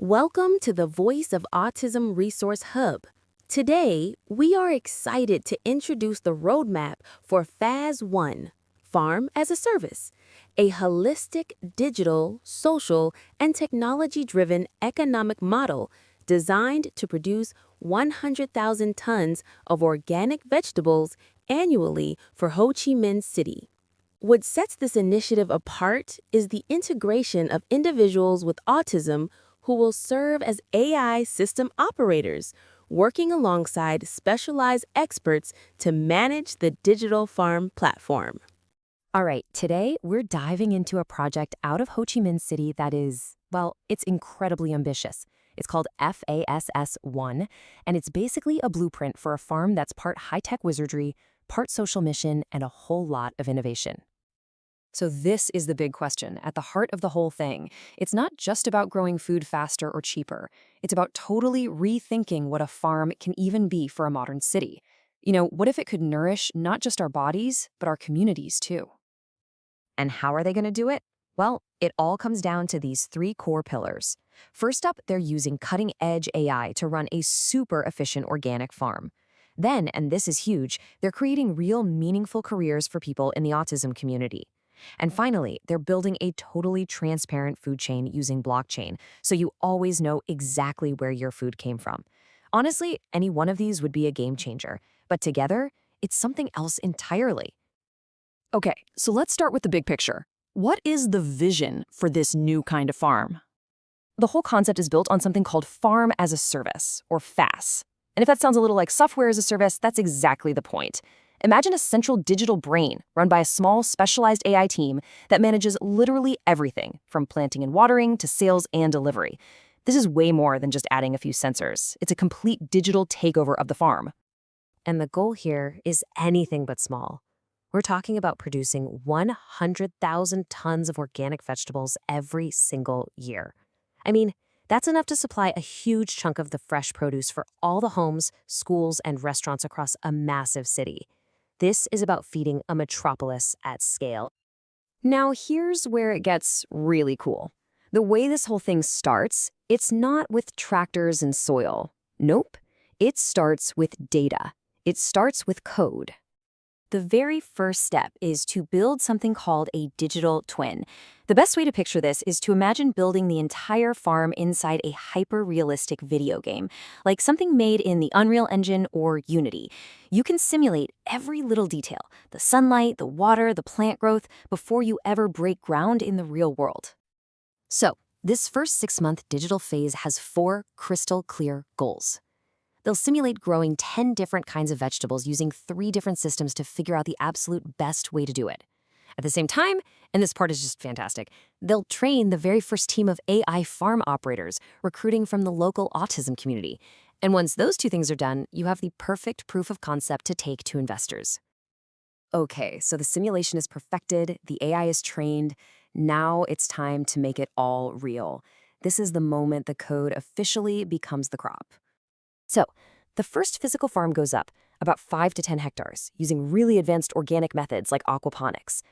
Welcome to the Voice of Autism Resource Hub. Today, we are excited to introduce the roadmap for FaaS 1, Farm as a Service, a holistic, digital, social, and technology-driven economic model designed to produce 100,000 tons of organic vegetables annually for Ho Chi Minh City. What sets this initiative apart is the integration of individuals with autism who will serve as AI system operators, working alongside specialized experts to manage the digital farm platform. All right, today we're diving into a project out of Ho Chi Minh City that is, well, it's incredibly ambitious. It's called FaaS1, and it's basically a blueprint for a farm that's part high-tech wizardry, part social mission, and a whole lot of innovation. So this is the big question at the heart of the whole thing. It's not just about growing food faster or cheaper. It's about totally rethinking what a farm can even be for a modern city. What if it could nourish not just our bodies, but our communities too? And how are they going to do it? Well, it all comes down to these three core pillars. First up, they're using cutting-edge AI to run a super efficient organic farm. Then, and this is huge, they're creating real meaningful careers for people in the autism community. And finally, they're building a totally transparent food chain using blockchain, so you always know exactly where your food came from. Honestly, any one of these would be a game changer, but together, it's something else entirely. Okay, so let's start with the big picture. What is the vision for this new kind of farm? The whole concept is built on something called Farm as a Service, or FaaS. And if that sounds a little like software as a service, that's exactly the point. Imagine a central digital brain run by a small, specialized AI team that manages literally everything, from planting and watering to sales and delivery. This is way more than just adding a few sensors. It's a complete digital takeover of the farm. And the goal here is anything but small. We're talking about producing 100,000 tons of organic vegetables every single year. I mean, that's enough to supply a huge chunk of the fresh produce for all the homes, schools, and restaurants across a massive city. This is about feeding a metropolis at scale. Now, here's where it gets really cool. The way this whole thing starts, it's not with tractors and soil. Nope. It starts with data. It starts with code. The very first step is to build something called a digital twin. The best way to picture this is to imagine building the entire farm inside a hyper-realistic video game, like something made in the Unreal Engine or Unity. You can simulate every little detail, the sunlight, the water, the plant growth, before you ever break ground in the real world. So, this first 6-month digital phase has 4 crystal-clear goals. They'll simulate growing 10 different kinds of vegetables using 3 different systems to figure out the absolute best way to do it. At the same time, and this part is just fantastic, they'll train the very first team of AI farm operators, recruiting from the local autism community. And once those 2 things are done, you have the perfect proof of concept to take to investors. Okay, so the simulation is perfected, the AI is trained. Now it's time to make it all real. This is the moment the code officially becomes the crop. So, the first physical farm goes up, about 5 to 10 hectares, using really advanced organic methods like aquaponics.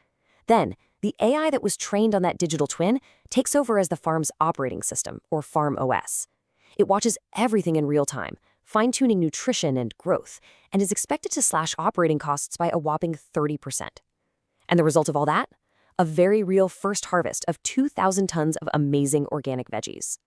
Then, the AI that was trained on that digital twin takes over as the farm's operating system, or Farm OS. It watches everything in real time, fine-tuning nutrition and growth, and is expected to slash operating costs by a whopping 30%. And the result of all that? A very real first harvest of 2,000 tons of amazing organic veggies.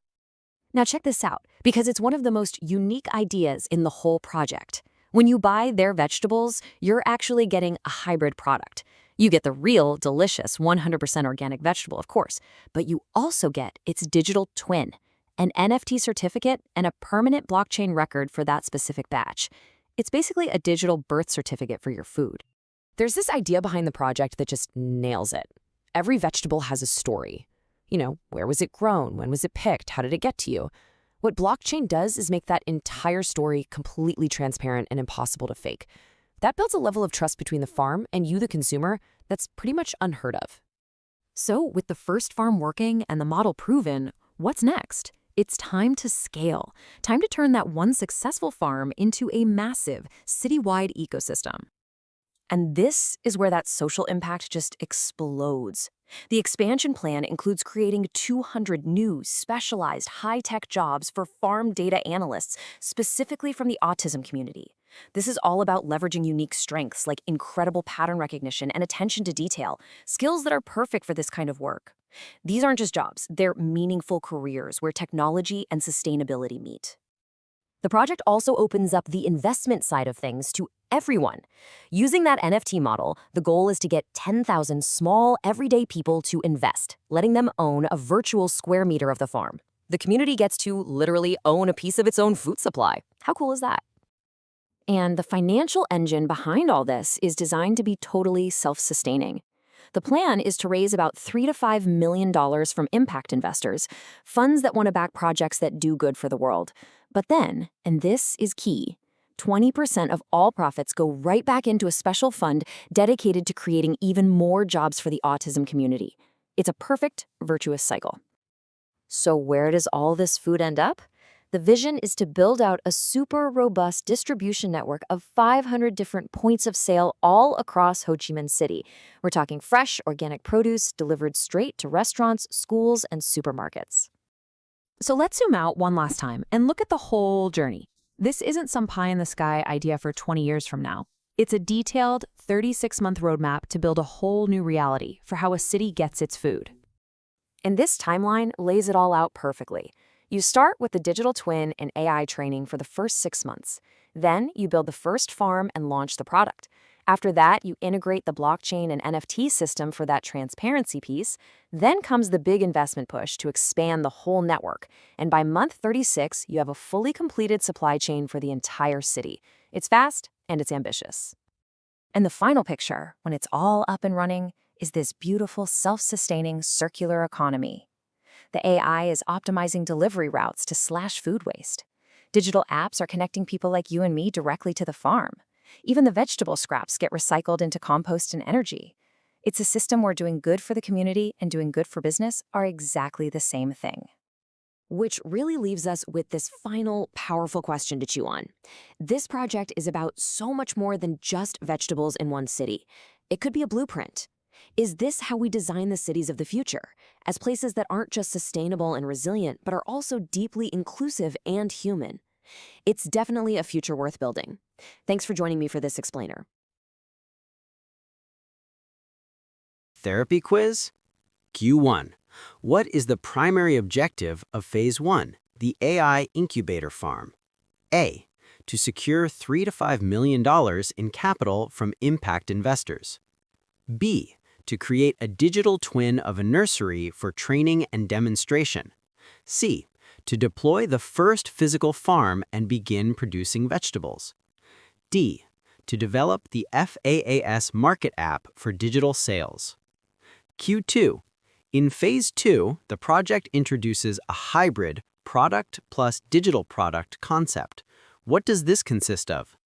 Now check this out, because it's one of the most unique ideas in the whole project. When you buy their vegetables, you're actually getting a hybrid product. You get the real, delicious 100% organic vegetable, of course, but you also get its digital twin, an NFT certificate, and a permanent blockchain record for that specific batch. It's basically a digital birth certificate for your food. There's this idea behind the project that just nails it. Every vegetable has a story. Where was it grown? When was it picked? How did it get to you? What blockchain does is make that entire story completely transparent and impossible to fake. That builds a level of trust between the farm and you, the consumer, that's pretty much unheard of. So, with the first farm working and the model proven, what's next? It's time to scale. Time to turn that one successful farm into a massive, citywide ecosystem. And this is where that social impact just explodes. The expansion plan includes creating 200 new, specialized, high-tech jobs for farm data analysts, specifically from the autism community. This is all about leveraging unique strengths like incredible pattern recognition and attention to detail, skills that are perfect for this kind of work. These aren't just jobs, they're meaningful careers where technology and sustainability meet. The project also opens up the investment side of things to everyone. Using that NFT model, the goal is to get 10,000 small, everyday people to invest, letting them own a virtual square meter of the farm. The community gets to literally own a piece of its own food supply. How cool is that? And the financial engine behind all this is designed to be totally self-sustaining. The plan is to raise about $3 to $5 million from impact investors, funds that want to back projects that do good for the world. But then, and this is key, 20% of all profits go right back into a special fund dedicated to creating even more jobs for the autism community. It's a perfect, virtuous cycle. So where does all this food end up? The vision is to build out a super robust distribution network of 500 different points of sale all across Ho Chi Minh City. We're talking fresh, organic produce delivered straight to restaurants, schools, and supermarkets. So let's zoom out one last time and look at the whole journey. This isn't some pie-in-the-sky idea for 20 years from now. It's a detailed 36-month roadmap to build a whole new reality for how a city gets its food. And this timeline lays it all out perfectly. You start with the digital twin and AI training for the first 6 months. Then you build the first farm and launch the product. After that, you integrate the blockchain and NFT system for that transparency piece. Then comes the big investment push to expand the whole network. And by month 36, you have a fully completed supply chain for the entire city. It's fast and it's ambitious. And the final picture, when it's all up and running, is this beautiful self-sustaining circular economy. The AI is optimizing delivery routes to slash food waste. Digital apps are connecting people like you and me directly to the farm. Even the vegetable scraps get recycled into compost and energy. It's a system where doing good for the community and doing good for business are exactly the same thing. Which really leaves us with this final, powerful question to chew on. This project is about so much more than just vegetables in one city. It could be a blueprint. Is this how we design the cities of the future, as places that aren't just sustainable and resilient, but are also deeply inclusive and human? It's definitely a future worth building. Thanks for joining me for this explainer. Therapy quiz? Q1. What is the primary objective of Phase 1, the AI Incubator Farm? A. To secure $3 to $5 million in capital from impact investors. B. To create a digital twin of a nursery for training and demonstration. C. To deploy the first physical farm and begin producing vegetables. D. To develop the FaaS market app for digital sales. Q2. In Phase 2, the project introduces a hybrid product plus digital product concept. What does this consist of?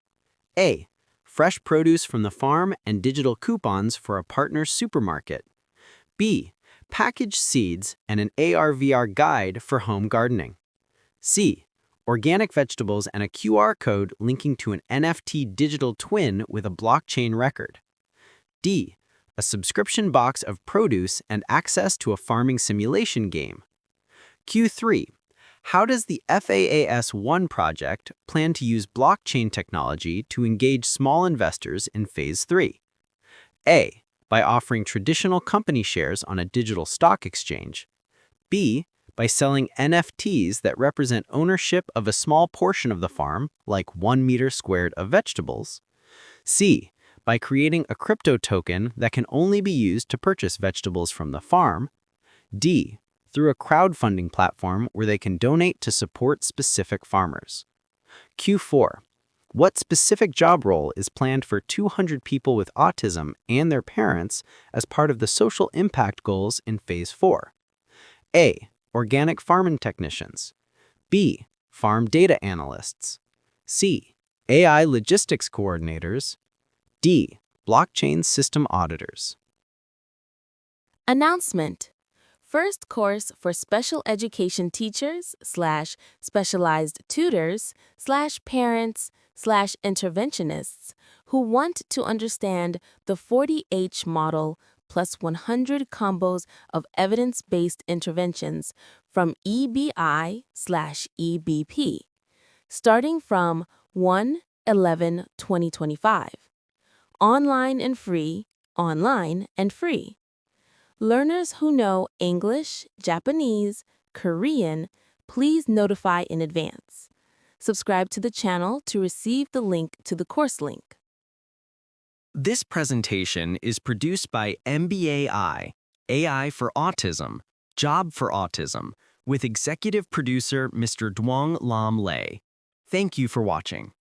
A. Fresh produce from the farm and digital coupons for a partner supermarket. B. Packaged seeds and an AR/VR guide for home gardening. C. Organic vegetables and a QR code linking to an NFT digital twin with a blockchain record. D. A subscription box of produce and access to a farming simulation game. Q3. How does the FaaS1 project plan to use blockchain technology to engage small investors in Phase 3? A. By offering traditional company shares on a digital stock exchange. B. By selling NFTs that represent ownership of a small portion of the farm, like 1 meter squared of vegetables. C. By creating a crypto token that can only be used to purchase vegetables from the farm. D. Through a crowdfunding platform where they can donate to support specific farmers. Q4. What specific job role is planned for 200 people with autism and their parents as part of the social impact goals in Phase 4? A. Organic farming technicians. B. Farm data analysts. C. AI logistics coordinators. D. Blockchain system auditors. Announcement. First course for special education teachers / specialized tutors / parents / interventionists who want to understand the 40H model plus 100 combos of evidence-based interventions from EBI/EBP, starting from 1/11/2025. Online and free, online and free. Learners who know English, Japanese, Korean, please notify in advance. Subscribe to the channel to receive the link to the course link. This presentation is produced by NBAI, AI for Autism, Job4autism, with executive producer Mr. Duong Lam. Thank you for watching.